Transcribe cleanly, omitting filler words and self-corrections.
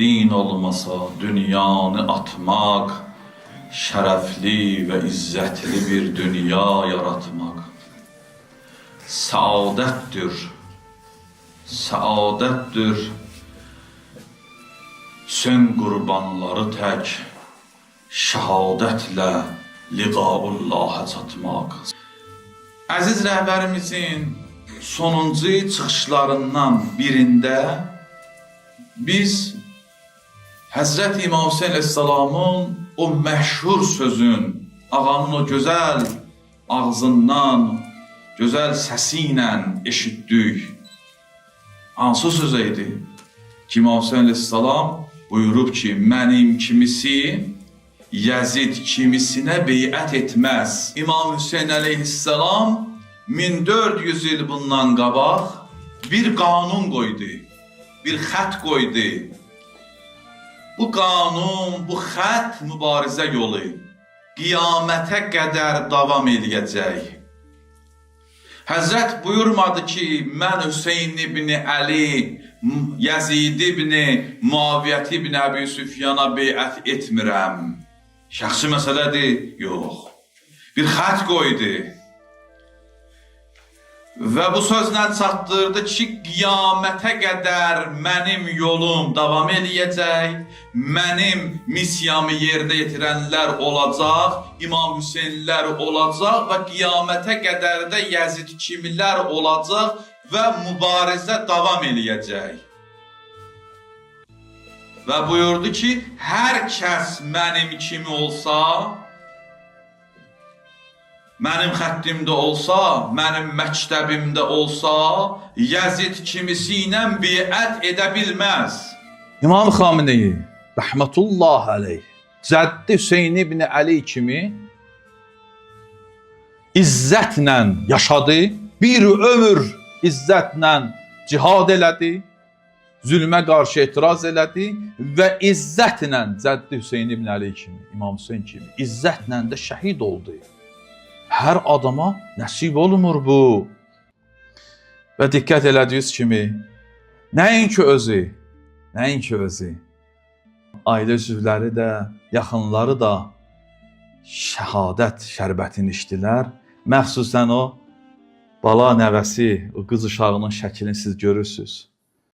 Din olmasa dünyanı atmak, şərəfli və izzətli bir dünya yaratmaq. Səadətdir, sən qurbanları tək, şəhadətlə liqaullahə çatmaq. Əziz rəhbərimizin sonuncu çıxışlarından birində biz Həzrət İmam Hüseyin Aleyhisselamın o məşhur sözün, ağanın o gözəl ağzından, gözəl səsi ilə eşitdik. Hansı söz idi? Ki İmam Hüseyin Aleyhisselam buyurub ki, mənim kimisi Yezid kimisinə beyət etməz. İmam Hüseyin Aleyhisselam 1400 il bundan qabaq bir qanun qoydu, bir xət qoydu. Bu qanun, bu xət mübarizə yolu qiyamətə qədər davam edəcək. Həzrət buyurmadı ki, mən Hüseyin ibn Əli, Yezid ibn Muaviyyət ibn Əbi Süfyana beyət etmirəm. Şəxsi məsələdir? Yox. Bir xət qoydu. Və bu sözlə çatdırdı ki, qiyamətə qədər mənim yolum davam edəcək, mənim missiyamı yerinə yetirənlər olacaq, İmam Hüseynlər olacaq və qiyamətə qədər də Yezid kimilər olacaq və mübarizə davam edəcək. Və buyurdu ki, hər kəs mənim kimi olsa, mənim xəttimdə olsa, mənim məktəbimdə olsa, Yezid kimisi ilə beyət edə bilməz. İmam Xameneyi, rəhmətullah aleyh, Cəddi Hüseyin ibn Əli kimi izzətlə yaşadı, bir ömür izzətlə cihad elədi, zülmə qarşı etiraz elədi və izzətlə Cəddi Hüseyin ibn Əli kimi, İmam Hüseyin kimi, izzətlə də şəhid oldu. Hər adama nəsib olmur bu. Və diqqət elədiyiniz kimi, nəinki özü, ailə üzvləri də, yaxınları da şəhadət şərbətini içdilər. Məxsusən o bala nəvəsi, o qız uşağının şəklini siz görürsünüz.